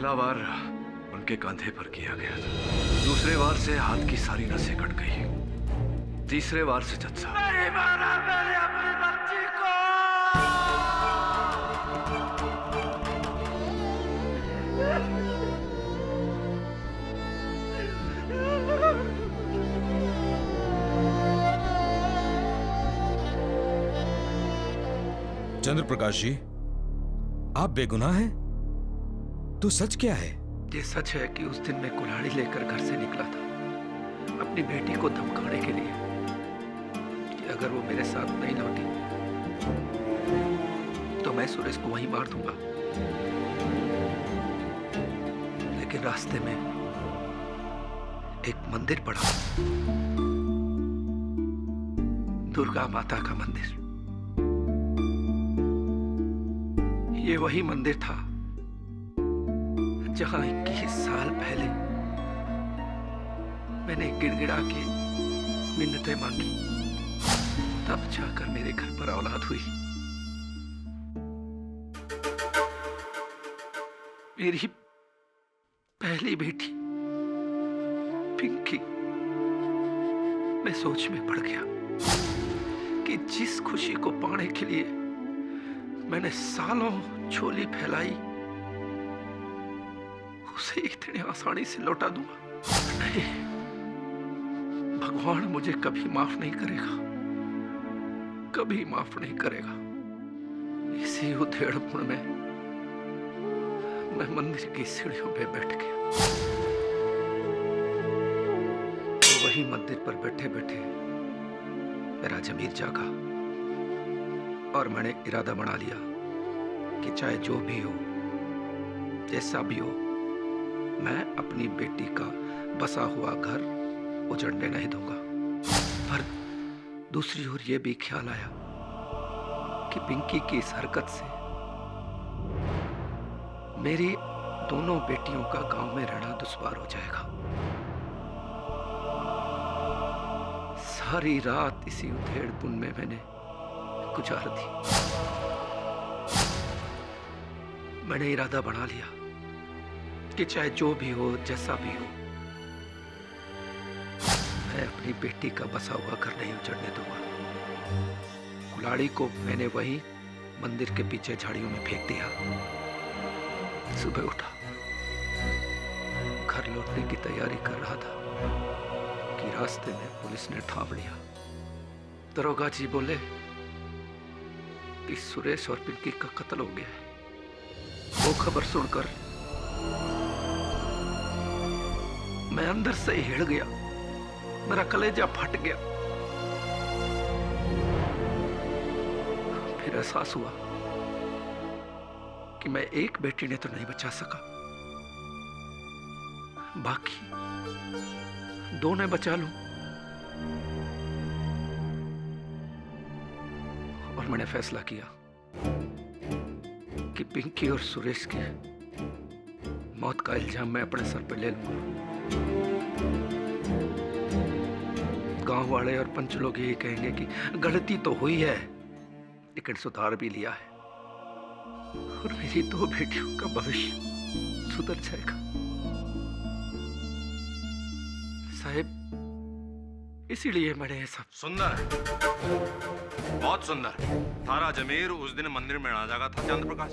पहला वार उनके कंधे पर किया गया था, दूसरे वार से हाथ की सारी नसें कट गई, तीसरे वार से जज साहब नहीं मारा मैंने अपनी बच्ची को। चंद्र प्रकाश जी, आप बेगुनाह हैं? तो सच क्या है? ये सच है कि उस दिन मैं कुल्हाड़ी लेकर घर से निकला था अपनी बेटी को धमकाने के लिए कि अगर वो मेरे साथ नहीं लौटी तो मैं सुरेश को वहीं मार दूंगा। लेकिन रास्ते में एक मंदिर पड़ा, दुर्गा माता का मंदिर। ये वही मंदिर था जहां 21 साल पहले मैंने गिड़गिड़ा के मिन्नतें मांगी, तब जाकर मेरे घर पर औलाद हुई। मेरी पहली बेटी पिंकी। मैं सोच में पड़ गया कि जिस खुशी को पाने के लिए मैंने सालों झोली फैलाई, उसे इतने आसानी से लौटा दूंगा? नहीं, भगवान मुझे कभी माफ नहीं करेगा, कभी माफ नहीं करेगा। इसी उधेड़पुर में मैं मंदिर की सीढ़ियों पे बैठ गया। तो वही मंदिर पर बैठे बैठे मेरा ज़मीर जागा और मैंने इरादा बना लिया कि चाहे जो भी हो, जैसा भी हो, मैं अपनी बेटी का बसा हुआ घर उजड़ने नहीं दूंगा। पर दूसरी ओर यह भी ख्याल आया कि पिंकी की इस हरकत से मेरी दोनों बेटियों का गांव में रहना दुश्वार हो जाएगा। सारी रात इसी उधेड़पुन में मैंने गुजार दी। मैंने इरादा बना लिया कि चाहे जो भी हो, जैसा भी हो, मैं अपनी बेटी का बसा हुआ घर नहीं उजड़ने दूंगा। कुल्हाड़ी को मैंने वहीं मंदिर के पीछे झाड़ियों में फेंक दिया। सुबह उठा, घर लौटने की तैयारी कर रहा था कि रास्ते में पुलिस ने थाम लिया। दरोगा जी बोले कि सुरेश और पिंकी का कत्ल हो गया है। वो खबर सुनकर मैं अंदर से ही हिड़ गया, मेरा कलेजा फट गया। फिर एहसास हुआ कि मैं एक बेटी ने तो नहीं बचा सका, बाकी दो ने बचा लूं। और मैंने फैसला किया कि पिंकी और सुरेश की मौत का इल्जाम मैं अपने सर पर ले लूंगा। गांव वाले और पंच लोग यही कहेंगे कि गलती तो हुई है, लेकिन सुधार भी लिया है और मेरी दो बेटियों का भविष्य सुधर जाएगा। साहब, इसीलिए मैंने ये सब। सुंदर है, बहुत सुंदर। थारा जमीर उस दिन मंदिर में ना जागा था चंद्र प्रकाश,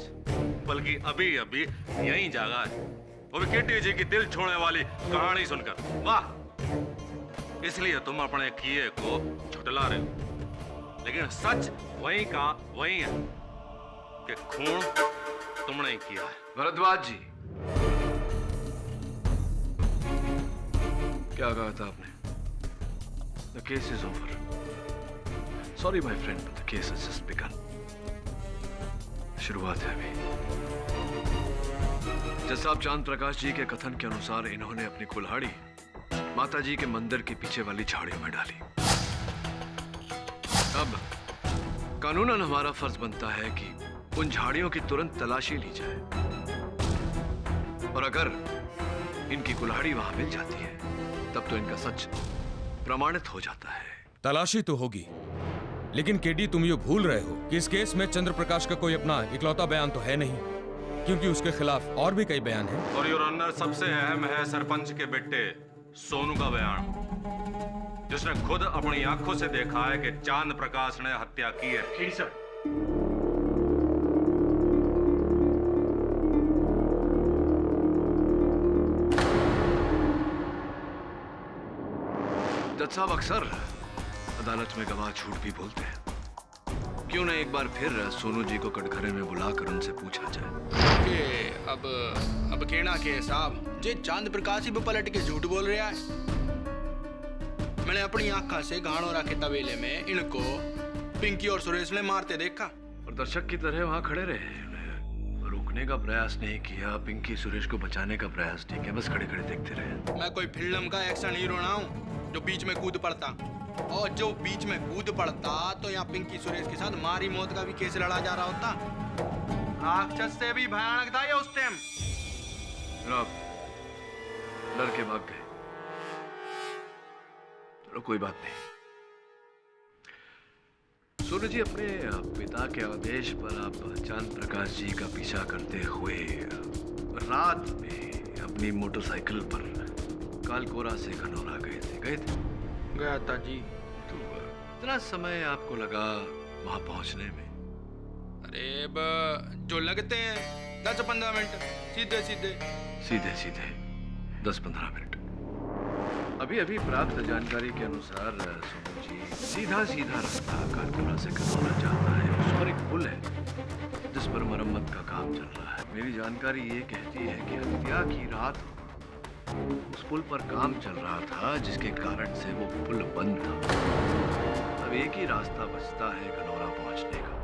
बल्कि अभी अभी यहीं जागा है, वो भी केटी जी की दिल छोड़ने वाली कहानी सुनकर। वाह! इसलिए तुम अपने किए को झुठला रहे हो, लेकिन सच वही का वही है कि खून तुमने ही किया है। भरद्वाज जी, क्या कहा था आपने? The case is over. Sorry, my friend, but the case has just begun. शुरुआत है अभी। जैसा चांद प्रकाश जी के कथन के अनुसार इन्होंने अपनी कुल्हाड़ी माता जी के मंदिर के पीछे वाली झाड़ियों में डाली। अब कानूनन हमारा फर्ज बनता है कि उन झाड़ियों की तुरंत तलाशी ली जाए, और अगर इनकी कुल्हाड़ी वहां मिल जाती है तब तो इनका सच प्रमाणित हो जाता है। तलाशी तो होगी, लेकिन केडी तुम ये भूल रहे हो कि इस केस में चंद्र प्रकाश का कोई अपना इकलौता बयान तो है नहीं। क्योंकि उसके खिलाफ और भी कई बयान हैं। और योर ऑनर, सबसे अहम है सरपंच के बेटे सोनू का बयान, जिसने खुद अपनी आंखों से देखा है कि चांद प्रकाश ने हत्या की है। जी सर। जज साहब, अक्सर अदालत में गवाह झूठ भी बोलते हैं। क्यों न एक बार फिर सोनू जी को कटघरे में बुलाकर उनसे पूछा जाए कि अब कहना के साहब जे चांद प्रकाश ही पलट के झूठ बोल रहा है। मैंने अपनी आंखा से घाणोरा के तबेले में इनको पिंकी और सुरेश ने मारते देखा। और दर्शक की तरह वहां खड़े रहे, उन्हें रोकने का प्रयास नहीं किया, पिंकी सुरेश को बचाने का प्रयास नहीं किया, बस खड़े खड़े देखते रहे। मैं कोई फिल्म का एक्शन हीरो ना हूँ जो बीच में कूद पड़ता, और जो बीच में कूद पड़ता तो यहाँ पिंकी सुरेश के साथ मारी मौत का भी केस लड़ा जा रहा होता। राक्षस से भी भयानक था ये उस टाइम। जनाब, लड़के भाग गए, चलो कोई बात नहीं। सोनू जी, अपने पिता के आदेश पर आप चांद प्रकाश जी का पीछा करते हुए रात में अपनी मोटरसाइकिल पर कालकोरा से घनौरा गए थे। गया था जी। तो कितना समय आपको लगा वहां पहुंचने में? अरे जो लगते हैं 10-15 मिनट, सीधे सीधे सीधे सीधे 10-15 मिनट। अभी अभी प्राप्त जानकारी के अनुसार सोनू जी सीधा सीधा रास्ता कालकोरा से घनौरा जाता है। उस पर एक पुल है जिस पर मरम्मत का काम चल रहा है। मेरी जानकारी ये कहती है कि हत्या की रात उस पुल पर काम चल रहा था, जिसके कारण से वो पुल बंद था। अब एक ही रास्ता बचता है घनौरा पहुंचने का,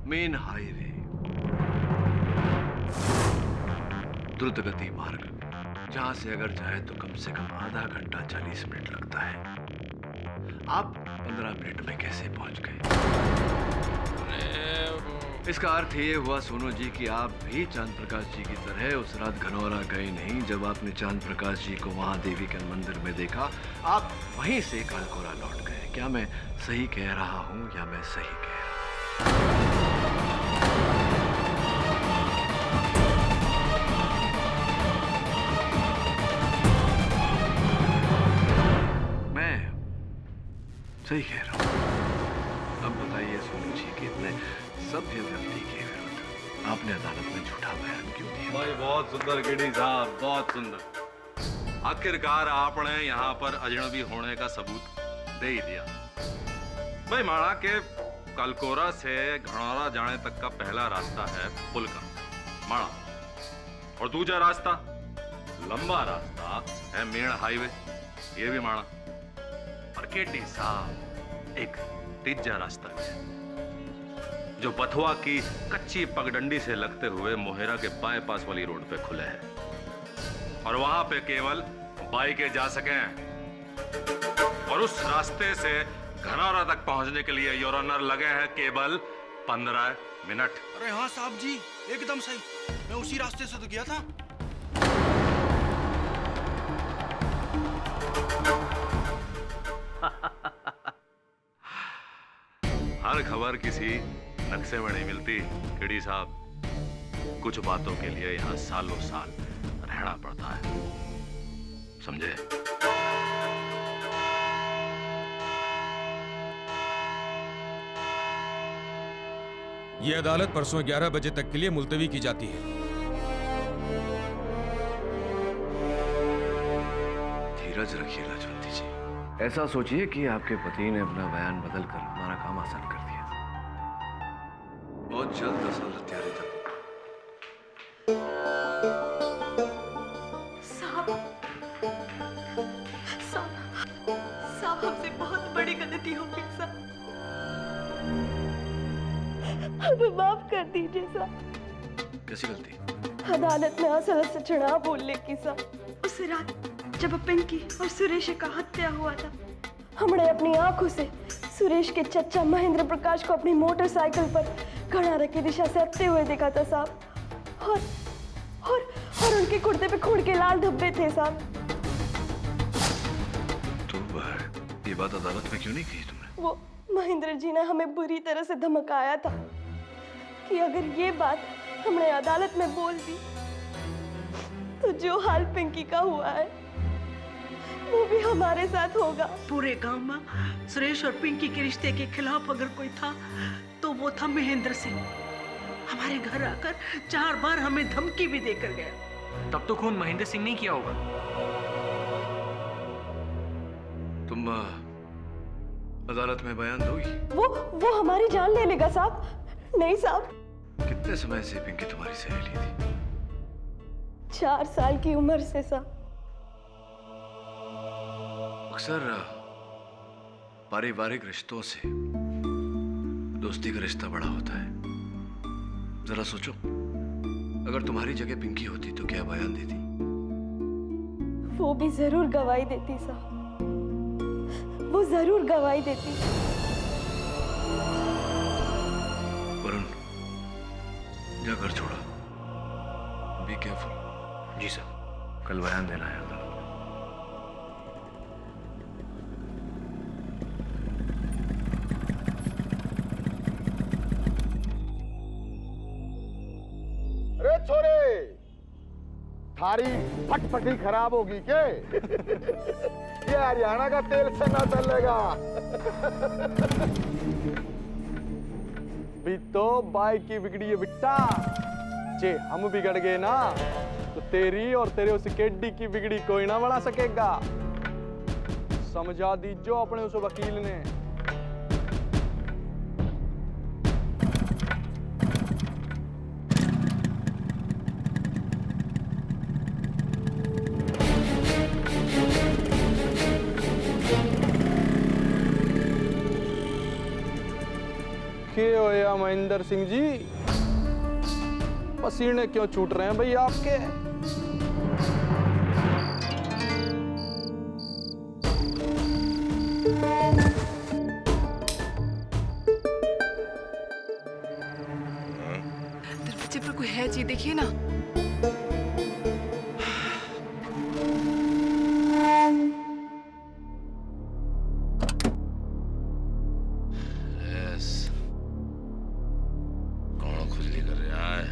मेन हाईवे, द्रुत गति मार्ग, जहां से अगर जाए तो कम से कम आधा घंटा 40 मिनट लगता है। आप 15 मिनट में कैसे पहुंच गए? इसका अर्थ ये हुआ सोनू जी कि आप भी चांद प्रकाश जी की तरह उस रात घनौरा गए नहीं। जब आपने चांद प्रकाश जी को वहां देवी के मंदिर में देखा, आप वहीं से कालकोरा लौट गए। क्या मैं सही कह रहा हूं या मैं सही कह रहा हूं? मैं सही कह रहा हूं। अब बताइए सोनू जी कि इतने सभ्य व्यक्ति के विरुद्ध आपने अदालत में झूठा बयान क्यों दिया? भाई बहुत सुंदर गिडी साहब, बहुत सुंदर। आखिरकार आपने यहाँ पर अजनबी होने का सबूत दे ही दिया। भाई माना के कालकोरा से घनौरा जाने तक का पहला रास्ता है पुल का, माना, और दूसरा रास्ता लंबा रास्ता है मेन हाईवे, ये भी माना। और केटी साहब एक तीजा रास्ता है जो बथुआ की कच्ची पगडंडी से लगते हुए मोहेरा के बाईपास वाली रोड पे खुले हैं, और वहां पे केवल बाइकें जा सकें। और उस रास्ते से घनौरा तक पहुंचने के लिए योर ऑनर लगे हैं केवल 15 मिनट। अरे हाँ साहब जी, एकदम सही, मैं उसी रास्ते से तो गया था। हर खबर किसी नक्शे में नहीं मिलती केडी साहब। कुछ बातों के लिए यहाँ सालों साल रहना पड़ता है, समझे? ये अदालत परसों 11 बजे तक के लिए मुलतवी की जाती है। धीरज रखिए लाजवंती जी। ऐसा सोचिए कि आपके पति ने अपना बयान बदलकर हमारा काम आसान कर दिया। बहुत जल्द अदालत तैयारी तक। साहब हमसे बहुत बड़ी गलती हो गई साहब, हमें माफ कर दीजिए साहब। कैसी गलती? अदालत में असल सचना बोलने की साहब। उस रात जब पिंकी और सुरेश का हत्या हुआ था, हमने अपनी आंखों से सुरेश के चचा महेंद्र प्रकाश को अपनी मोटरसाइकिल पर घनौरा की दिशा से आते हुए देखा था साहब। और उनके कुर्ते पे खून के लाल धब्बे थे साहब। तो ये बात अदालत में क्यों नहीं की तुमने? वो महेंद्र जी ने हमें बुरी तरह से धमकाया था कि अगर ये बात हमने अदालत में बोल दी तो जो हाल पिंकी का हुआ है वो भी हमारे साथ होगा। पूरे गांव में सुरेश और पिंकी के रिश्ते के खिलाफ अगर कोई था तो वो था महेंद्र सिंह। हमारे घर आकर 4 बार हमें धमकी भी देकर गया। तब तो खून महेंद्र सिंह ने किया होगा। तुम अदालत में बयान दोगी? वो हमारी जान ले लेगा साहब। नहीं साहब। कितने समय से पिंकी तुम्हारी सहेली थी? 4 साल की उम्र से साहब। अक्सर पारिवारिक रिश्तों से दोस्ती का रिश्ता बड़ा होता है। जरा सोचो, अगर तुम्हारी जगह पिंकी होती तो क्या बयान देती? वो भी जरूर गवाही देती साहब, वो जरूर गवाही देती। वरुण, जा घर छोड़ा। Be careful. जी सर। कल बयान देना है अदालत में। अरे छोरे, थारी फटफटी खराब होगी के? ये हरियाणा का तेल से ना चलेगा। भी तो बाइक की बिगड़ी है बिट्टा। जे हम बिगड़ गए ना तो तेरी और तेरे उस केडी की बिगड़ी कोई ना बना सकेगा। समझा दीजो अपने उस वकील ने। क्या होया महेंद्र सिंह जी? पसीने क्यों छूट रहे हैं भाई आपके? दरवाजे पर कोई है जी, देखिए ना। कौन खुजली कर रहा है?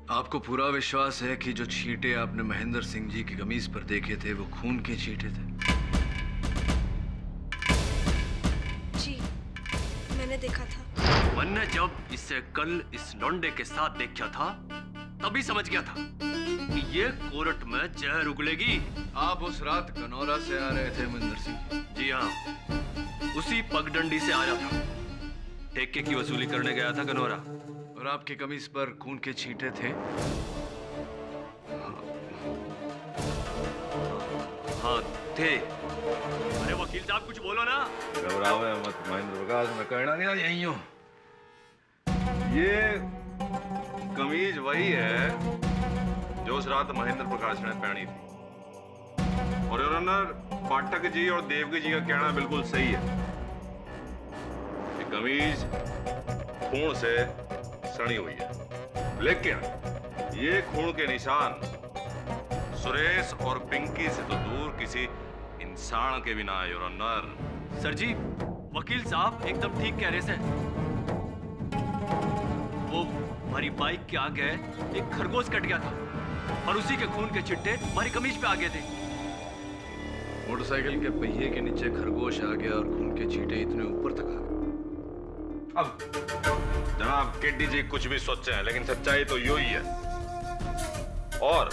आपको पूरा विश्वास है कि जो छींटे आपने महेंद्र सिंह जी की कमीज पर देखे थे वो खून के छींटे थे? जी, मैंने देखा था। मैंने जब इसे कल इस लौंडे के साथ देखा था तभी समझ गया था कि ये कोर्ट में जहर उगलेगी। आप उस रात कनौरा से आ रहे थे महेंद्र सिंह? जी हाँ, उसी पगडंडी से आया था। ठेके की वसूली करने गया था कनौरा। और आपकी कमीज पर खून के छींटे थे? हाँ थे। अरे वकील साहब कुछ बोलो ना। घबरावे मत महेंद्र प्रकाश, मैं कहना नहीं यही हूं। ये कमीज वही है जो उस रात महेंद्र प्रकाश ने पहनी थी। और ऑनर, पाठक जी और देवगी जी का कहना बिल्कुल सही है। ये कमीज खून से सनी हुई है, लेकिन ये खून के निशान सुरेश और पिंकी से तो दूर किसी इंसान के भी ना है, योर ऑनर। सर जी, वकील साहब एकदम ठीक कह रहे हैं। वो हमारी बाइक के आगे एक खरगोश कट गया था और उसी के खून के छिट्टे हमारी कमीज पे आ गए थे। मोटरसाइकिल के पहिए के नीचे खरगोश आ गया और खून के छींटे इतने ऊपर तक आ गए। अब जनाब केडी जी कुछ भी सोचे हैं, लेकिन सच्चाई तो यू ही है। और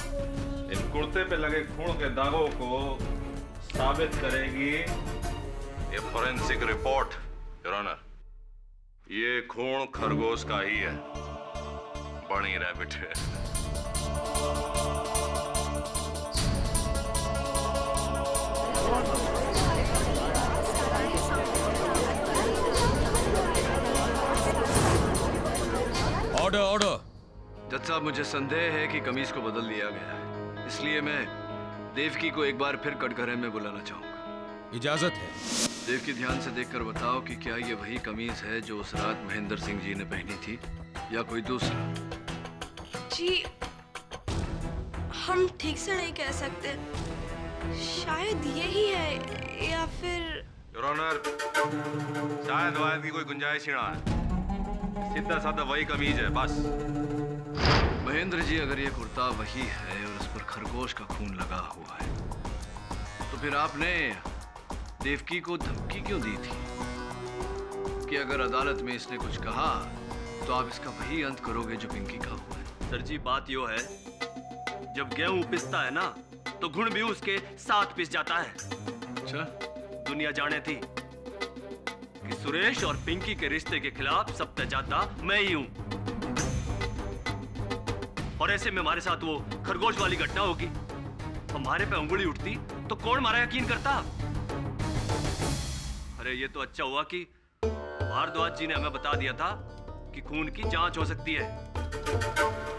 इन कुर्ते पे लगे खून के दागों को साबित करेगी ये फोरेंसिक रिपोर्ट, योर ऑनर। ये खून खरगोश का ही है, बनी रैबिट है। Order order. जज साहब, मुझे संदेह है कि कमीज को बदल दिया गया है, इसलिए मैं देवकी को एक बार फिर कटघरे में बुलाना चाहूंगा। इजाजत है। देवकी, ध्यान से देखकर बताओ कि क्या ये वही कमीज है जो उस रात महेंद्र सिंह जी ने पहनी थी या कोई दूसरा? जी, हम ठीक से नहीं कह सकते। शायद यही है या फिर योर ऑनर, शायद वायद की कोई गुंजाइश ही ना है। सीधा साधा वही कमीज है बस। महेंद्र जी, अगर ये कुर्ता वही है और उस पर खरगोश का खून लगा हुआ है, तो फिर आपने देवकी को धमकी क्यों दी थी कि अगर अदालत में इसने कुछ कहा तो आप इसका वही अंत करोगे जो पिंकी का हुआ है? सर जी, बात यो है, जब गेहूं पिसता है ना तो घुन भी उसके साथ पिस जाता है। अच्छा, दुनिया जाने थी कि सुरेश और पिंकी के रिश्ते के खिलाफ सबसे ज्यादा मैं ही हूं, और ऐसे में हमारे साथ वो खरगोश वाली घटना होगी, हमारे पे उंगली उठती तो कौन हमारा यकीन करता? अरे ये तो अच्छा हुआ कि भारद्वाज जी ने हमें बता दिया था कि खून की जांच हो सकती है,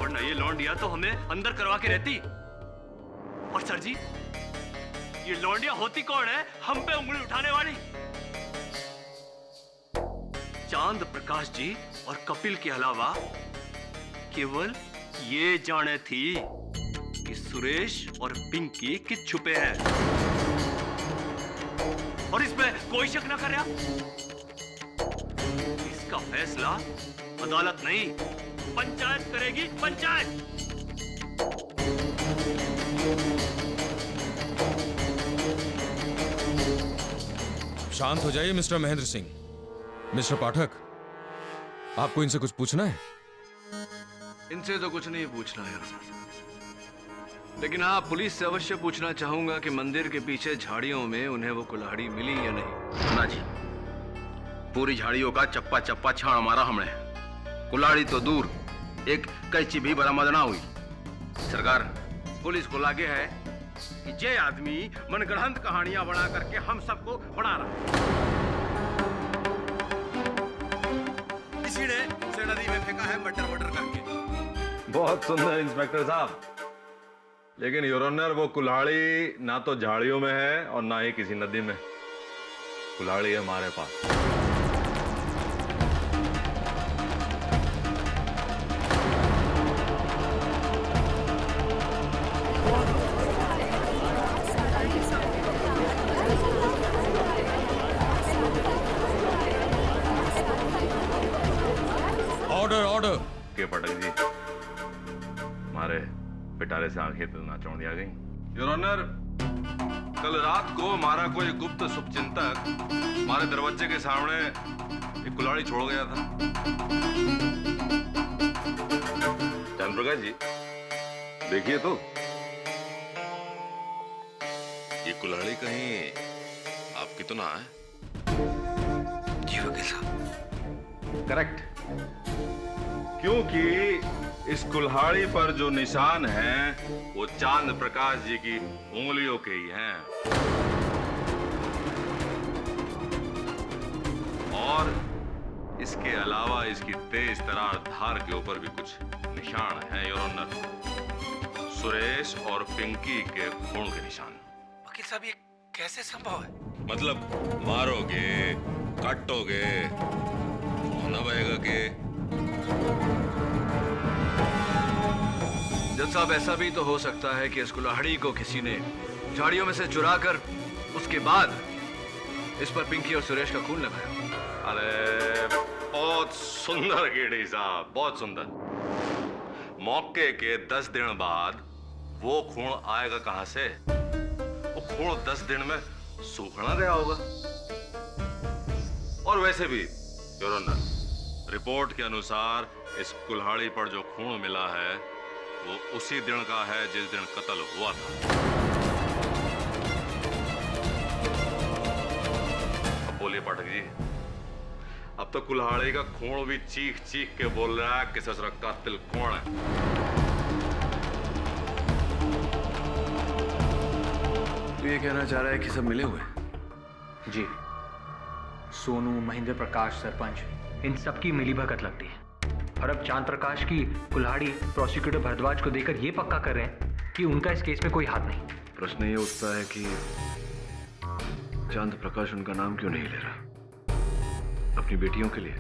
वरना ये लौंडिया तो हमें अंदर करवा के रहती। और सर जी, ये लौंडिया होती कौन है हम पे उंगली उठाने वाली? चांद प्रकाश जी और कपिल के अलावा केवल ये जाने थी कि सुरेश और पिंकी किस छुपे हैं, और इसमें कोई शक ना करे। इसका फैसला अदालत नहीं, पंचायत करेगी, पंचायत। शांत हो जाइए मिस्टर महेंद्र सिंह। मिस्टर पाठक, आपको इनसे कुछ पूछना है? इनसे तो कुछ नहीं पूछना है, लेकिन हाँ, पुलिस से अवश्य पूछना चाहूंगा कि मंदिर के पीछे झाड़ियों में उन्हें वो कुल्हाड़ी मिली या नहीं। ना जी, पूरी झाड़ियों का चप्पा चप्पा छाण मारा हमने, कुल्हाड़ी तो दूर एक कैंची भी बरामद ना हुई। सरकार, पुलिस को लागे है कि ये आदमी मनगढ़ंत कहानियां बना करके हम सबको बना रहा है। इसी ने उसे नदी में फेंका है मटर मटर करके। बहुत सुंदर इंस्पेक्टर साहब, लेकिन योर ऑनर, वो कुल्हाड़ी ना तो झाड़ियों में है और ना ही किसी नदी में। कुल्हाड़ी है हमारे पास। Order order. के पटक जी, हमारे पिटारे से आंखें तो ना चौंधिया गई। योर ऑनर, कल रात को हमारा कोई गुप्त शुभचिंतक हमारे दरवाजे के सामने एक कुल्हाड़ी छोड़ गया था। चंद्रप्रकाश जी, देखिए तो, ये कुल्हाड़ी कहीं आपकी तो ना है? जी वकील साहब, करेक्ट, क्योंकि इस कुल्हाड़ी पर जो निशान हैं वो चांद प्रकाश जी की उंगलियों के ही हैं, और इसके अलावा इसकी तेज तरार धार के ऊपर भी कुछ निशान हैं योर ऑनर, सुरेश और पिंकी के खून के निशान। वकील साहब, ये कैसे संभव है? मतलब मारोगे, काटोगे, होना पड़ेगा कि जज साहब, ऐसा भी तो हो सकता है कि इस कुल्हाड़ी को किसी ने झाड़ियों में से चुरा कर उसके बाद इस पर पिंकी और सुरेश का खून लगाया। अरे बहुत सुंदर गेड़ी साहब, बहुत सुंदर। मौके के 10 दिन बाद वो खून आएगा कहां से? वो खून 10 दिन में सूखना गया होगा। और वैसे भी योर ऑनर, रिपोर्ट के अनुसार इस कुल्हाड़ी पर जो खून मिला है वो उसी दिन का है जिस दिन कत्ल हुआ था। अब बोलिए पाठक जी, अब तो कुल्हाड़ी का खून भी चीख चीख के बोल रहा है कि ससुरा कातिल कौन है। तो ये कहना चाह रहा है कि सब मिले हुए? जी, सोनू, महेंद्र प्रकाश, सरपंच, इन सबकी मिलीभगत लगती है। और अब चांद प्रकाश की कुल्हाड़ी प्रोसिक्यूटर भारद्वाज को देकर ये पक्का कर रहे हैं कि उनका इस केस में कोई हाथ नहीं। प्रश्न ये उठता है कि चांद प्रकाश उनका नाम क्यों नहीं ले रहा अपनी बेटियों के लिए?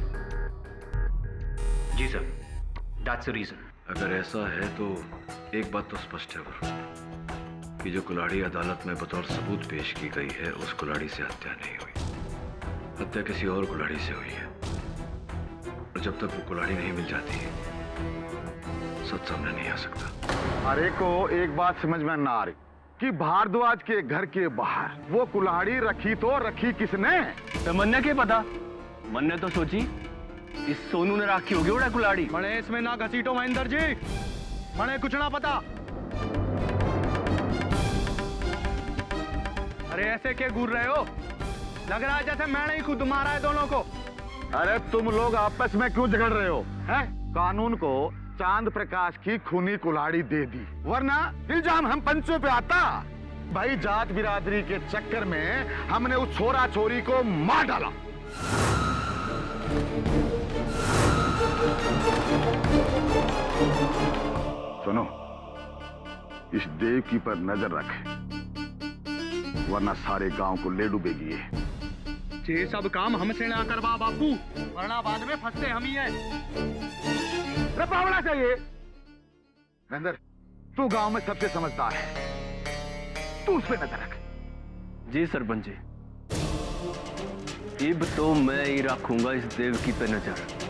जी सर, दैट्स द रीजन। अगर ऐसा है तो एक बात तो स्पष्ट है वरुण, कि जो कुल्हाड़ी अदालत में बतौर सबूत पेश की गई है उस कुल्हाड़ी से हत्या नहीं हुई, हत्या किसी और कुल्हाड़ी से हुई है। और जब तक वो कुल्हाड़ी नहीं मिल जाती सच सामने नहीं आ सकता। अरे को एक बात समझ में ना आ रही कि भारद्वाज के घर के बाहर वो कुल्हाड़ी रखी तो रखी किसने? तो मन्ने के पता, मन्ने तो सोची इस सोनू ने राखी होगी उड़ा कुल्हाड़ी। मने इसमें ना घसीटो महेंद्र जी, मने कुछ ना पता। अरे ऐसे क्या घूर रहे हो? लग रहा है जैसे मैंने ही खुद मारा है दोनों को। अरे तुम लोग आपस में क्यों झगड़ रहे हो? हैं? कानून को चांद प्रकाश की खूनी कुल्हाड़ी दे दी, वरना इल्जाम हम पंचों पे आता। भाई जात बिरादरी के चक्कर में हमने उस छोरा छोरी को मार डाला। सुनो, इस देवकी पर नजर रख, वरना सारे गांव को ले डूबेगी ये। ये सब काम हमसे ना करवा बापू, वरना बाद में फंसते हम ही हैं। रपावड़ा चाहिए। महेंद्र, तू गांव में सबसे समझदार है, तू उस पे नजर रख। जी सरपंच जी, इब तो मैं ही रखूंगा इस देवकी पे नजर।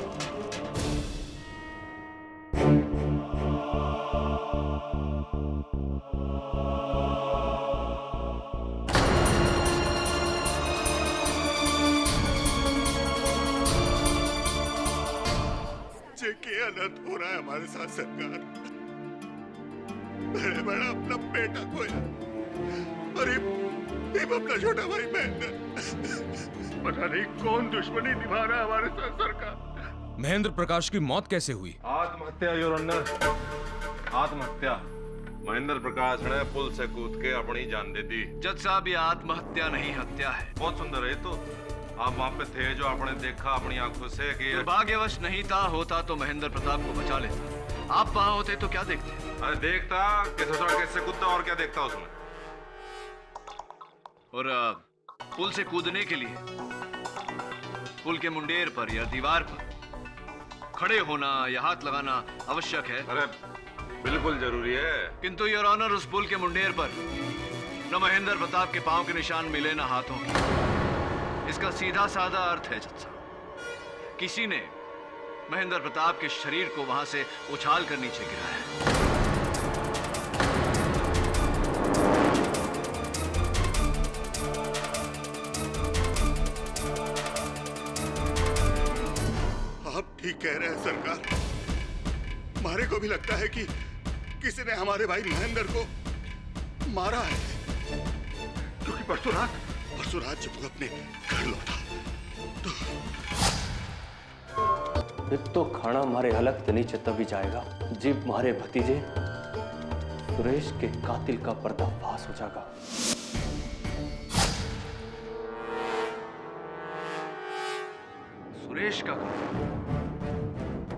क्या अनर्थ हो रहा है हमारे साथ सरकार? बड़े बड़ा अपना बेटा खोया और ये अपना छोटा भाई महेंद्र, पता नहीं कौन दुश्मनी निभा रहा है हमारे साथ सरकार। महेंद्र प्रकाश की मौत कैसे हुई? आत्महत्या योर ऑनर, आत्महत्या। महेंद्र प्रकाश ने पुल से कूद के अपनी जान दे दी। जज साहब, ये आत्महत्या नहीं हत्या है। बहुत सुंदर है। तो आप वहाँ पे थे, जो आपने देखा अपनी आंखों से कि दुर्भाग्यवश नहीं था, होता तो महेंद्र प्रताप को बचा लेता। आप वहां होते तो क्या देखते? अरे देखता कि ससुराल कैसे कूदता, और क्या देखता उसमें। और पुल से कूदने के लिए पुल के मुंडेर पर या दीवार पर खड़े होना या हाथ लगाना आवश्यक है। अरे बिल्कुल जरूरी है। किंतु योर ऑनर, उस पुल के मुंडेर पर न महेंद्र प्रताप के पांव के निशान मिले, न हाथों के। इसका सीधा साधा अर्थ है जज साहब, किसी ने महेंद्र प्रताप के शरीर को वहां से उछाल कर नीचे गिराया है। आप ठीक कह रहे हैं सरकार, हमारे को भी लगता है कि किसी ने हमारे भाई महेंद्र को मारा है, क्योंकि परसों रात जब वो अपने घर लौटा एक तो खाना मारे हलक नीचे तभी जाएगा जब मारे भतीजे सुरेश के कातिल का पर्दाफाश हो जाएगा। सुरेश का कातिल?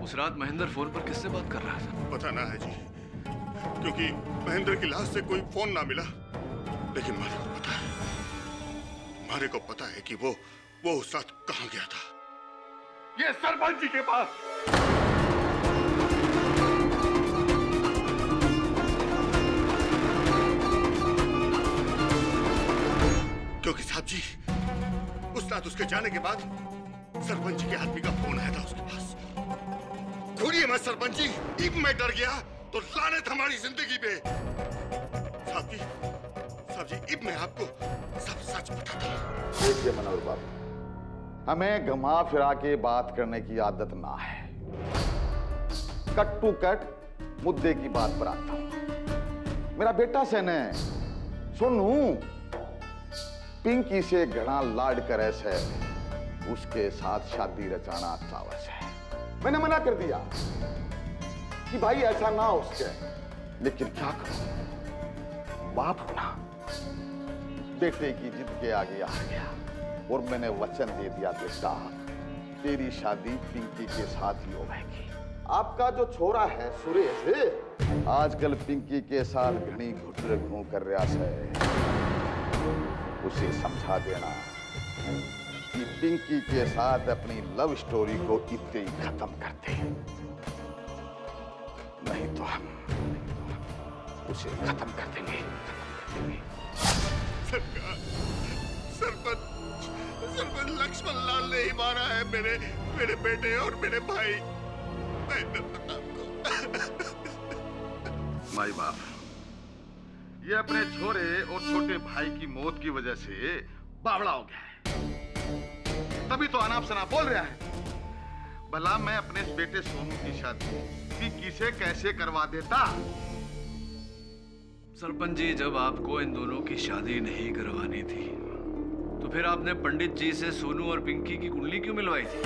उस रात महेंद्र फोन पर किससे बात कर रहा था? पता ना है जी, क्योंकि महेंद्र की लाश से कोई फोन ना मिला। लेकिन मारे को पता है कि वो उस रात कहां गया था। ये सरपंच जी के पास। क्योंकि साहब जी, उस रात उसके जाने के बाद सरपंच जी के आदमी का फोन आया था उसके पास। खोलिए मत सरपंच जी, इब मैं डर गया तो लानत हमारी जिंदगी पे। साहब जी, इब मैं आपको सब सच बताता हूं। देखिए मनोहर बाबू, हमें घुमा फिरा के बात करने की आदत ना है। कट टू कट मुद्दे की बात पर आता हूं। मेरा बेटा सेन है सोनू, पिंकी से घना लाड करे से उसके साथ शादी रचाना चावस है। मैंने मना कर दिया कि भाई ऐसा ना हो सके, लेकिन क्या करूं, बाप होना। बेटे की जिद के आगे आ गया और मैंने वचन दे दिया, बेटा तेरी शादी पिंकी के साथ ही होगी। आपका जो छोरा है सुरेश, आजकल पिंकी के साथ घनी घुटरे घूम कर रहा है। उसे समझा देना कि पिंकी के साथ अपनी लव स्टोरी को इतने ही खत्म कर दे, नहीं तो हम उसे खत्म कर देंगे। होगी। सरकार, सरपंच लक्ष्मण लाल ने ही मारा है मेरे बेटे और मेरे भाई महेंद्र प्रताप को। माई बाप, ये अपने छोरे और छोटे भाई की मौत की वजह से बावड़ा हो गया है, तभी तो अनाप शनाप बोल रहा है। भला मैं अपने बेटे सोनू की शादी पिंकी से कैसे करवा देता? सरपंच जी, जब आपको इन दोनों की शादी नहीं करवानी थी तो फिर आपने पंडित जी से सोनू और पिंकी की कुंडली क्यों मिलवाई थी?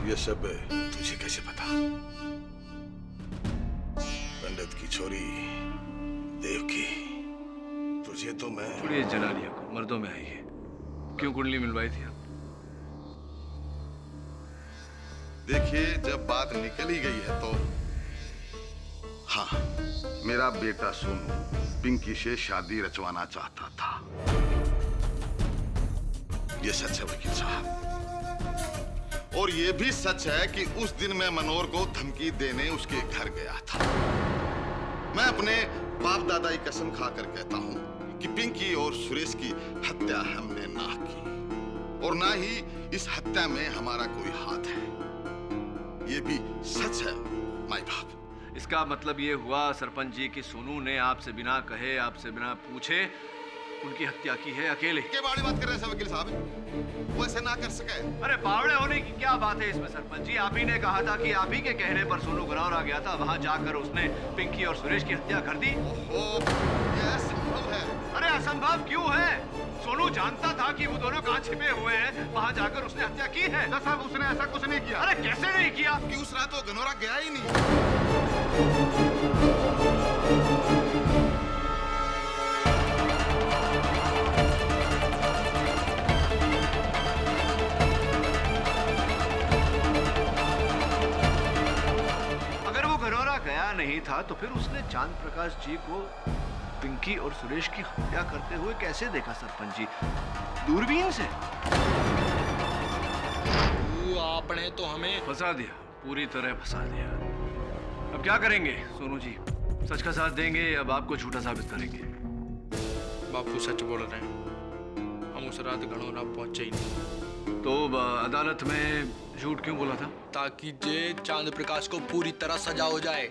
ये सब तुझे कैसे पता? पंडित की छोरी देवकी, तुझे तो मैं... छोड़िए जनानियों को, मर्दों में आई है। क्यों कुंडली मिलवाई थी आप? देखिए, जब बात निकल ही गई है तो हाँ, मेरा बेटा सोनू पिंकी से शादी रचवाना चाहता था। ये सच है वकील साहब, और ये भी सच है कि उस दिन मैं मनोहर को धमकी देने उसके घर गया था। मैं अपने बाप दादा की कसम खाकर कहता हूं कि पिंकी और सुरेश की हत्या हमने ना की, और ना ही इस हत्या में हमारा कोई हाथ है। ये भी सच है माई बाप। इसका मतलब ये हुआ सरपंच जी कि सोनू ने आपसे बिना कहे, आपसे बिना पूछे उनकी हत्या की है अकेले। के बारे बात कर रहे हैं वकील साहब, वो ऐसे ना कर सके। अरे बावड़े होने की क्या बात है इसमें सरपंच जी? आप ही ने कहा था कि आप ही के कहने पर सोनू गनौर आ गया था, वहां जाकर उसने पिंकी और सुरेश की हत्या कर दी। ये असंभव है। अरे असंभव क्यों है? सोनू जानता था कि वो दोनों कहां छिपे हुए हैं, वहां जाकर उसने हत्या की है। साहब, उसने ऐसा कुछ नहीं किया। अरे कैसे नहीं किया? कि उस रात वो गनौरा गया ही नहीं। अगर वो गनौरा गया नहीं था तो फिर उसने चांद प्रकाश जी को पिंकी और सुरेश की हत्या करते हुए कैसे देखा सरपंच जी? दूरबीन से? आपने तो हमें फंसा दिया, पूरी तरह फंसा दिया। अब क्या करेंगे सोनू जी? सच का साथ देंगे या बाप को झूठा साबित करेंगे? बापू सच बोल रहे हैं, हम उस रात गणोरा पहुंचे ही नहीं। तो अदालत में झूठ क्यों बोला था? ताकि जे चांद प्रकाश को पूरी तरह सजा हो जाए।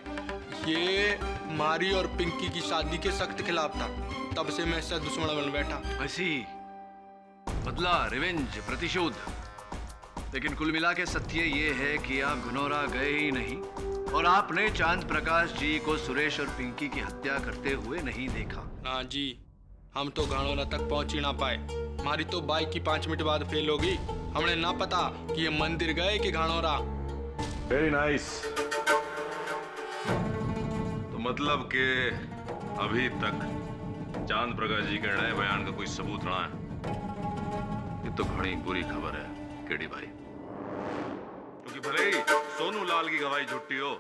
ये मारी और पिंकी की शादी के सख्त खिलाफ था, तब से मैं इससे दुश्मन बन बैठा। ऐसी बदला, रिवेंज, प्रतिशोध। लेकिन कुल मिला के सत्य ये है कि आप घनौरा गए ही नहीं और आपने चांद प्रकाश जी को सुरेश और पिंकी की हत्या करते हुए नहीं देखा। ना जी, हम तो घनौरा तक पहुंच ही ना पाए। हमारी तो बाइक की 5 मिनट बाद फेल होगी। हमने ना पता कि ये मंदिर गए कि घनौरा। Very nice. तो मतलब के अभी तक चांद प्रकाश जी के नए बयान का कोई सबूत ना है। ये तो बड़ी बुरी खबर है केडी भाई, क्योंकि भले ही सोनू लाल की गवाही झूठी हो,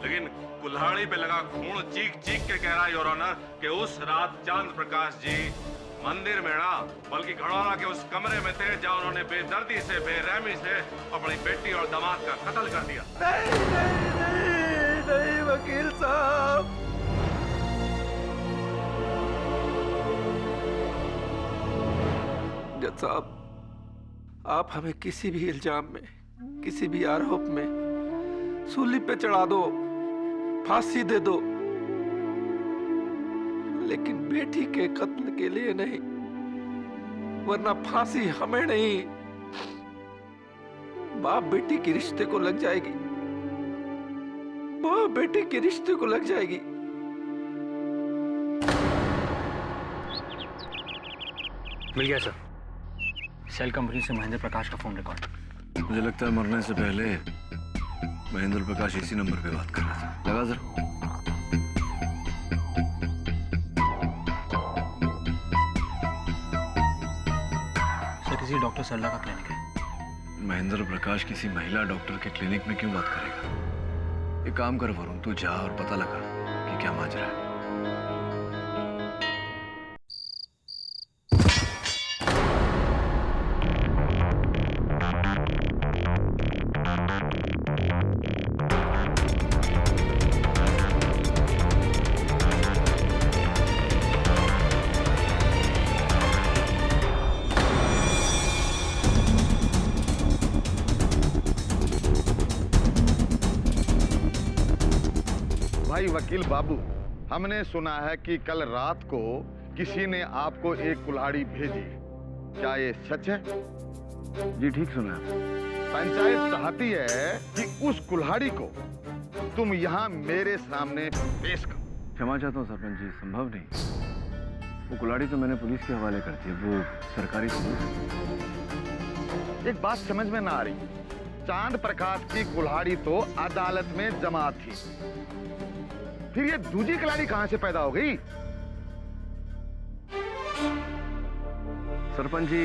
लेकिन कुल्हाड़ी पे लगा खून चीख चीख के कह रहा है योर ऑनर कि उस रात चांद प्रकाश जी मंदिर में ना बल्कि घनौरा के उस कमरे में थे जहां उन्होंने बेदर्दी से, बेरहमी से अपनी बेटी और दामाद का कत्ल कर दिया। नहीं नहीं नहीं नहीं वकील साहब, जज साहब, आप हमें किसी भी इल्जाम में, किसी भी आरोप में सूली पे चढ़ा दो, फांसी दे दो, लेकिन बेटी के कत्ल के लिए नहीं, वरना फांसी हमें नहीं, बाप बेटी के रिश्ते को लग जाएगी, बाप बेटी के रिश्ते को लग जाएगी। मिल गया सर, सेल कंपनी से महेंद्र प्रकाश का फोन रिकॉर्ड। मुझे लगता है मरने से पहले महेंद्र प्रकाश इसी नंबर पे बात कर रहा था। लगा जरा। किसी डॉक्टर सरला का क्लिनिक है। महेंद्र प्रकाश किसी महिला डॉक्टर के क्लिनिक में क्यों बात करेगा? एक काम कर वरुण, तू जा और पता लगा कि क्या माजरा है। भाई वकील बाबू, हमने सुना है कि कल रात को किसी ने आपको एक कुल्हाड़ी भेजी, क्या ये सच है? जी ठीक सुना है। पंचायत चाहती है कि उस कुल्हाड़ी को तुम यहाँ मेरे सामने पेश करो। क्षमा चाहता हूँ सरपंच जी, संभव नहीं। वो कुल्हाड़ी तो मैंने पुलिस के हवाले कर दी, वो सरकारी सबूत है। एक बात समझ में ना आ रही, चांद प्रकाश की कुल्हाड़ी तो अदालत में जमा थी, फिर ये दूसरी कुल्हाड़ी कहां से पैदा हो गई? सरपंच जी,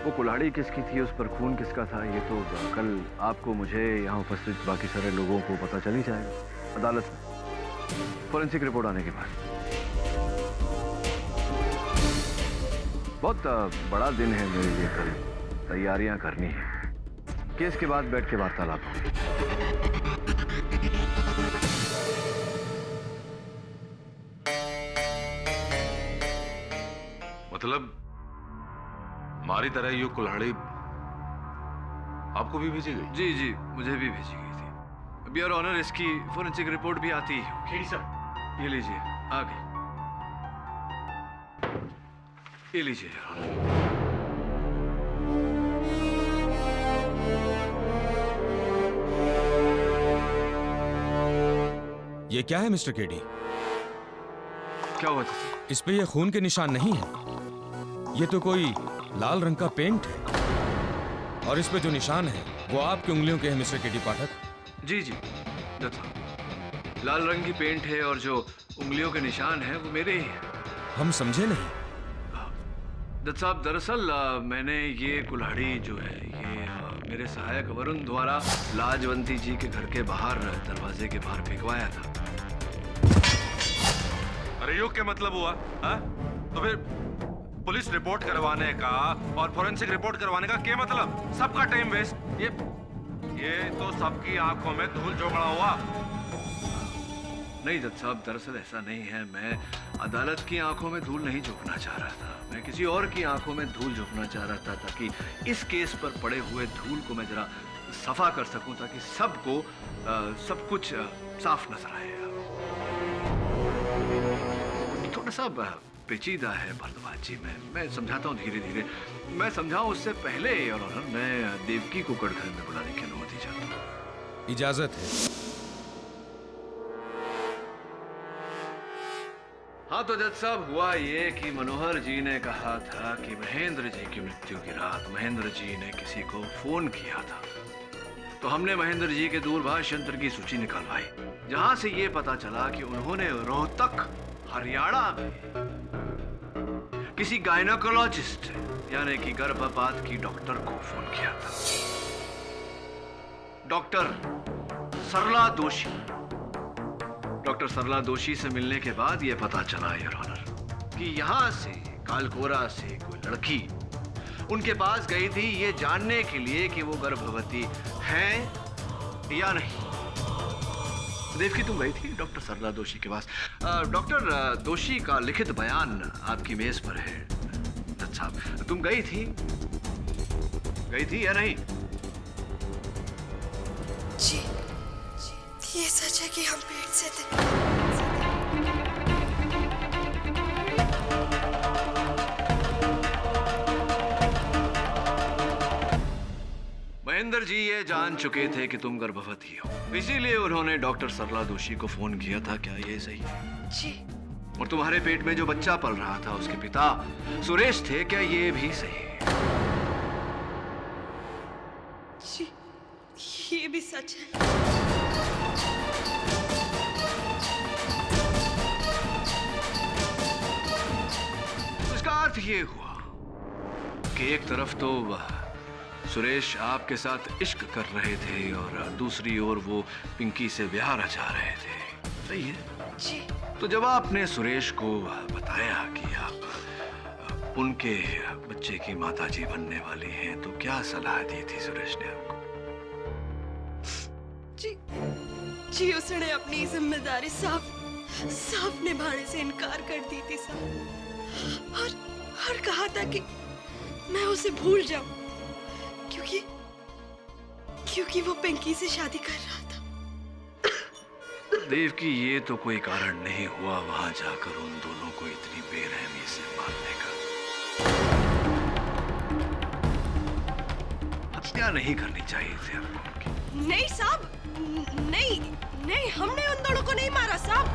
वो कुल्हाड़ी किसकी थी, उस पर खून किसका था, ये तो कल आपको, मुझे, यहाँ उपस्थित बाकी सारे लोगों को पता चल ही जाएगा अदालत में, फोरेंसिक रिपोर्ट आने के बाद। बहुत बड़ा दिन है मेरे लिए कल, तैयारियां करनी है। केस के बाद बैठ के वार्तालाप होगी। मतलब हमारी तरह ये कुल्हाड़ी आपको भी भेजी गई? जी जी, मुझे भी भेजी गई थी। अब योर ऑनर, इसकी फोरेंसिक रिपोर्ट भी आती है। खेड़ी साहब, ये लीजिए, आ गई। ये लीजिए योर ऑनर। ये क्या है मिस्टर केडी? क्या हुआ था? इस पे ये खून के निशान नहीं है, ये तो कोई लाल रंग का पेंट है, और इस पे जो निशान है वो आपकी उंगलियों के हैं मिस्टर केडी पाठक। जी जी, लाल रंग की पेंट है और जो उंगलियों के निशान है वो मेरे ही हैं। हम समझे नहीं। दत्त साहब, दरअसल मैंने ये कुल्हाड़ी जो है ये मेरे सहायक वरुण द्वारा लाजवंती जी के घर के बाहर, दरवाजे के बाहर फेंकवाया था। अरे युग क्या मतलब हुआ? हा? तो फिर पुलिस रिपोर्ट करवाने का और फोरेंसिक रिपोर्ट करवाने का क्या मतलब? सबका टाइम वेस्ट। ये तो सबकी आंखों में धूल झोंकड़ा हुआ। नहीं दत्त साहब, दरअसल ऐसा नहीं है। मैं अदालत की आंखों में धूल नहीं झोंकना चाह रहा था, मैं किसी और की आंखों में धूल झोंकना चाह रहा था, ताकि इस केस पर पड़े हुए धूल को मैं जरा सफा कर सकूं, ताकि सबको सब कुछ साफ नजर आए। थोड़ा सा पेचीदा है भरद्वाज जी, मैं समझाता हूँ धीरे धीरे। मैं समझाऊं उससे पहले और मैं देवकी को कटघरे में बुलाने की अनुमति चाहता हूँ। इजाजत है। हाँ तो जज साहब, हुआ ये कि मनोहर जी ने कहा था कि महेंद्र जी की मृत्यु की रात महेंद्र जी ने किसी को फोन किया था। तो हमने महेंद्र जी के दूरभाष यंत्र की सूची निकालवाई, जहां से ये पता चला कि उन्होंने रोहतक, हरियाणा में किसी गायनोकोलॉजिस्ट यानी कि गर्भपात की डॉक्टर को फोन किया था, डॉक्टर सरला दोषी। डॉक्टर सरला दोषी से मिलने के बाद यह पता चला योर ऑनर कि यहां से कालकोरा से कोई लड़की उनके पास गई थी ये जानने के लिए कि वो गर्भवती हैं या नहीं। देवकी, तुम गई थी डॉक्टर सरला दोषी के पास। डॉक्टर दोषी का लिखित बयान आपकी मेज पर है दत्त साहब। तुम गई थी या नहीं? जी, ये सच है कि हम पेट से थे। महेंद्र जी ये जान चुके थे कि तुम गर्भवती हो, इसीलिए उन्होंने डॉक्टर सरला दोषी को फोन किया था। क्या ये सही है? जी। और तुम्हारे पेट में जो बच्चा पल रहा था उसके पिता सुरेश थे, क्या ये भी सही है? जी, ये भी सच है। इसका अर्थ ये हुआ कि एक तरफ तो सुरेश आपके साथ इश्क कर रहे थे और दूसरी ओर वो पिंकी से ब्याह रचा रहे थे, सही है? जी। तो जब आपने सुरेश को बताया कि आप उनके बच्चे की माताजी बनने वाली हैं, तो क्या सलाह दी थी सुरेश ने आपको? जी, उसने अपनी जिम्मेदारी साफ निभाने से इनकार कर दी थी साहब, और कहा था कि मैं उसे भूल जाऊं, क्योंकि वो पिंकी से शादी कर रहा था। देवकी, ये तो कोई कारण नहीं हुआ वहां जाकर उन दोनों को इतनी बेरहमी से मारने का। हत्या नहीं करनी चाहिए थी आपको उनकी। नहीं साहब, नहीं नहीं, हमने उन दोनों को नहीं मारा साहब।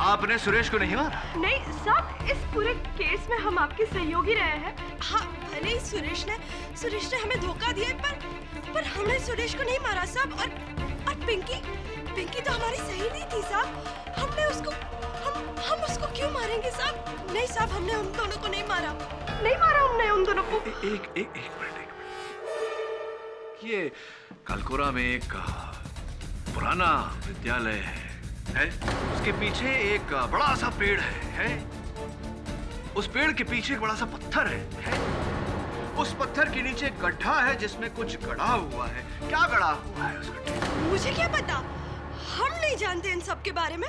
आपने सुरेश को नहीं मारा? नहीं साहब, इस पूरे केस में हम आपके सहयोगी रहे हैं। हाँ भले सुरेश ने हमें धोखा दिया, पर हमने सुरेश को नहीं मारा साहब। और पिंकी तो हमारी सहेली थी साहब। हमने उसको हम उसको क्यों मारेंगे साहब? नहीं साहब, हमने उन दोनों को नहीं मारा हमने उन दोनों को। एक मिनट। ये कलकोरा में एक पुराना विद्यालय है, उसके पीछे एक बड़ा सा पेड़ है? उस पेड़ के पीछे एक बड़ा सा पत्थर है? उस पत्थर के नीचे एक गड्ढा है जिसमें कुछ गड़ा हुआ है। क्या गड़ा हुआ है उस गड्ढे में? मुझे क्या पता, हम नहीं जानते इन सब के बारे में,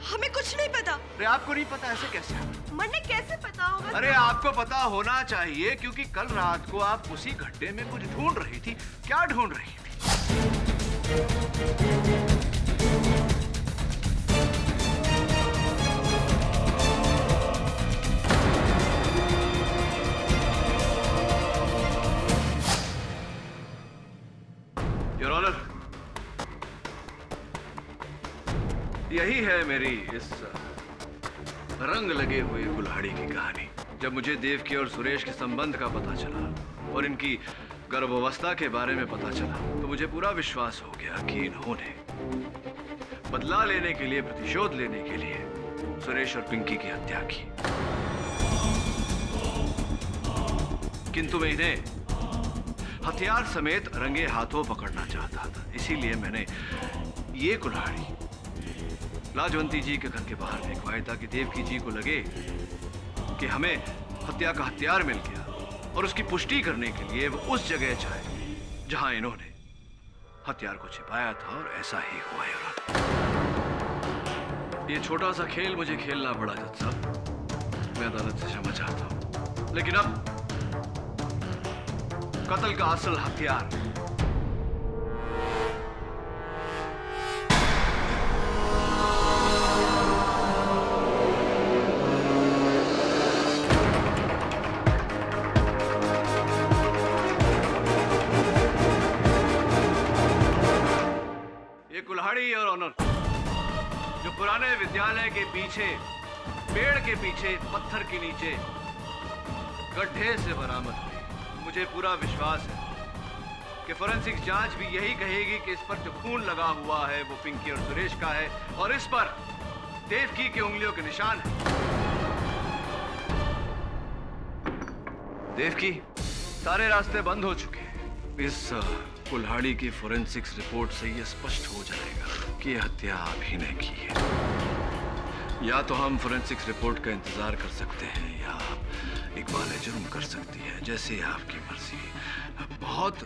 हमें कुछ नहीं पता। अरे आपको नहीं पता, ऐसे कैसे? मन्ने कैसे पता होगा? अरे आपको पता होना चाहिए, क्योंकि कल रात को आप उसी गड्ढे में कुछ ढूंढ रही थी। क्या ढूंढ रही थी? योर ऑनर, यही है मेरी इस रंग लगे हुए कुल्हाड़ी की कहानी। जब मुझे देवकी और सुरेश के संबंध का पता चला और इनकी गर्भावस्था के बारे में पता चला, तो मुझे पूरा विश्वास हो गया कि इन्होंने बदला लेने के लिए, प्रतिशोध लेने के लिए सुरेश और पिंकी की हत्या की। किंतु मैं इन्हें हथियार समेत रंगे हाथों पकड़ना चाहता था। इसीलिए मैंने ये कुल्हाड़ी लाजवंती जी के घर के बाहर फेंकवाई, ताकि देवकी जी को लगे कि हमें हत्या का हथियार मिल गया, और उसकी पुष्टि करने के लिए वो उस जगह जाए जहां इन्होंने हथियार को छिपाया था। और ऐसा ही हुआ है। ये छोटा सा खेल मुझे खेलना पड़ा जज साहब, मैं अदालत से क्षमा चाहता हूं। लेकिन अब कत्ल का असल हथियार ये कुल्हाड़ी और ऑनर जो पुराने विद्यालय के पीछे, पेड़ के पीछे, पत्थर के नीचे गड्ढे से बरामद हुई। मुझे पूरा विश्वास है कि फोरेंसिक जांच भी यही कहेगी कि इस पर जो खून लगा हुआ है वो पिंकी और सुरेश का है, और इस पर देवकी की उंगलियों के निशान है। देवकी, सारे रास्ते बंद हो चुके हैं। इस कुल्हाड़ी की फोरेंसिक्स रिपोर्ट से यह स्पष्ट हो जाएगा कि यह हत्या आप ही ने की है। या तो हम फोरेंसिक्स रिपोर्ट का इंतजार कर सकते हैं, या आप इकबाल जुर्म कर सकती है, जैसे आपकी मर्जी। बहुत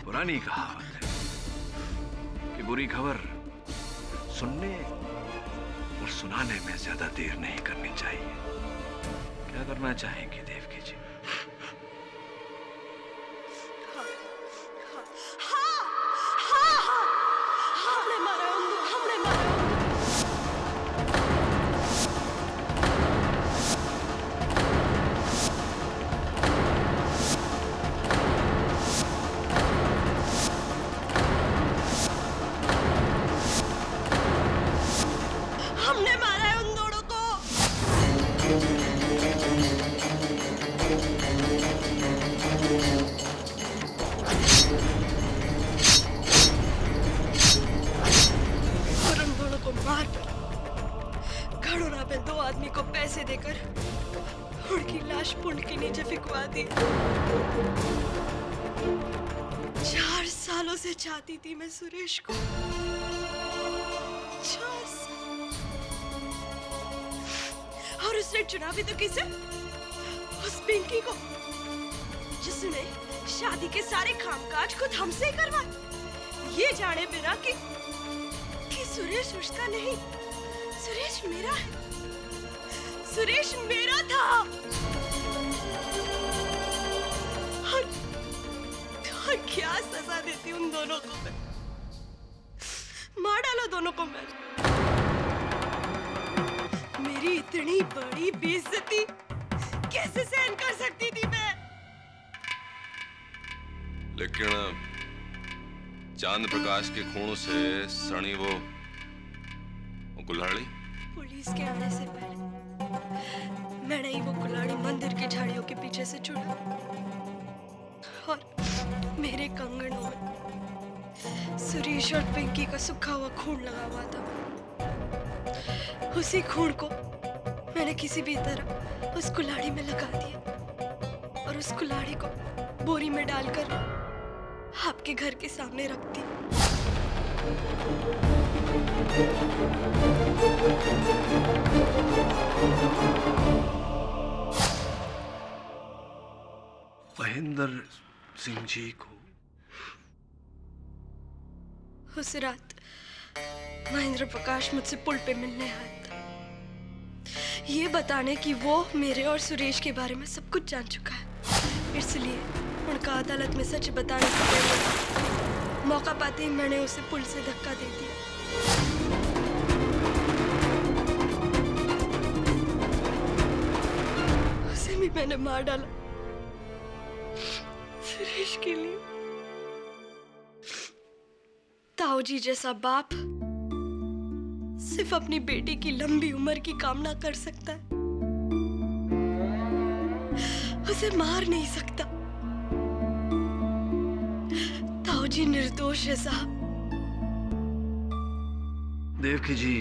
पुरानी कहावत है कि बुरी खबर सुनने और सुनाने में ज्यादा देर नहीं करनी चाहिए। क्या करना चाहेंगे देवकी जी? चाहती थी मैं सुरेश को, 4 साल, और उसने चुना भी तो किसे? उस पिंकी को, जिसने शादी के सारे कामकाज खुद हमसे ही करवाए, ये जाने बिना कि सुरेश उसका नहीं, सुरेश मेरा है, सुरेश मेरा था। और क्या उन दोनों को मैं, मार डाला दोनों को मैं। मेरी इतनी बड़ी बेइज्जती कैसे सहन कर सकती थी मैं? लेकिन चांद प्रकाश के खून से सनी वो कुल्हाड़ी। पुलिस के आने से पहले मैंने ही वो कुल्हाड़ी मंदिर की झाड़ियों के पीछे से चुरा और मेरे कंगनों में सुरेश और पिंकी का सूखा हुआ खून लगा हुआ था। उसी खून को मैंने किसी भी तरह उस कुल्हाड़ी में लगा दिया और उस कुल्हाड़ी को बोरी में डालकर आपके घर के सामने रख दी। महेंद्र सिंह जी को उस रात महेंद्र प्रकाश मुझसे पुल पे मिलने आया था, ये बताने कि वो मेरे और सुरेश के बारे में सब कुछ जान चुका है। इसलिए उनका अदालत में सच बताने का पहले मौका पाते ही मैंने उसे पुल से धक्का दे दिया। उसे भी मैंने मार डाला सुरेश के लिए। ताऊजी जैसा बाप सिर्फ अपनी बेटी की लंबी उम्र की कामना कर सकता है, उसे मार नहीं सकता। ताऊजी निर्दोष है साहब। देवकी जी,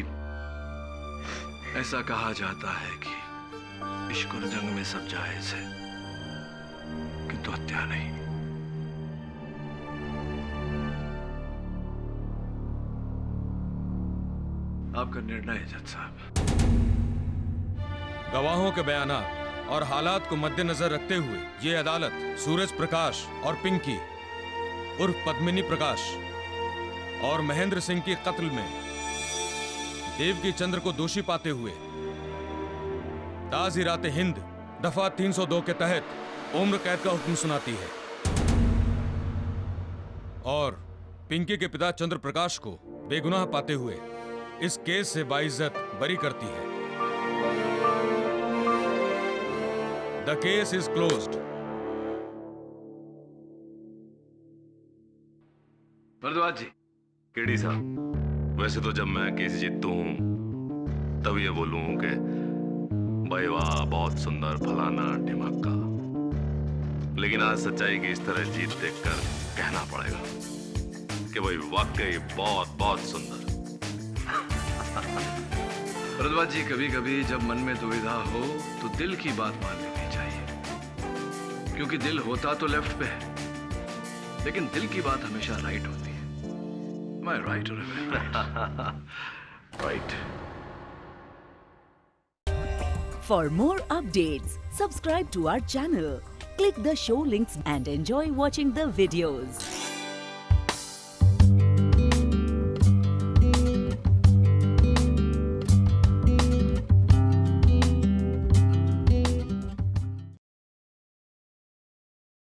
ऐसा कहा जाता है कि इश्क और जंग में सब जायज है, किंतु हत्या नहीं। आपका निर्णय है जज साहब। गवाहों के बयानात और हालात को मद्देनजर रखते हुए ये अदालत सूरज प्रकाश और पिंकी उर्फ पद्मिनी प्रकाश और महेंद्र सिंह के कत्ल में देवकी चंद्र को दोषी पाते हुए ताज़ीरात हिंद दफा 302 के तहत उम्र कैद का हुक्म सुनाती है और पिंकी के पिता चंद्र प्रकाश को बेगुनाह पाते हुए इस केस से बाइज्जत बरी करती है। The case is closed. Bharadwaj ji. KD साहब, वैसे तो जब मैं केस जीतू हूं तब ये बोलूं कि भाई वाह बहुत सुंदर फलाना ढिमाका, लेकिन आज सच्चाई की इस तरह जीत देखकर कहना पड़ेगा कि भाई वाकई बहुत बहुत सुंदर। भरद्वाज जी, कभी कभी जब मन में दुविधा हो तो दिल की बात मान लेनी चाहिए, क्योंकि दिल होता तो लेफ्ट पे है, लेकिन दिल की बात हमेशा राइट होती है। मैं राइट हूं right. For more updates, subscribe to our channel, click the show links and enjoy watching the videos.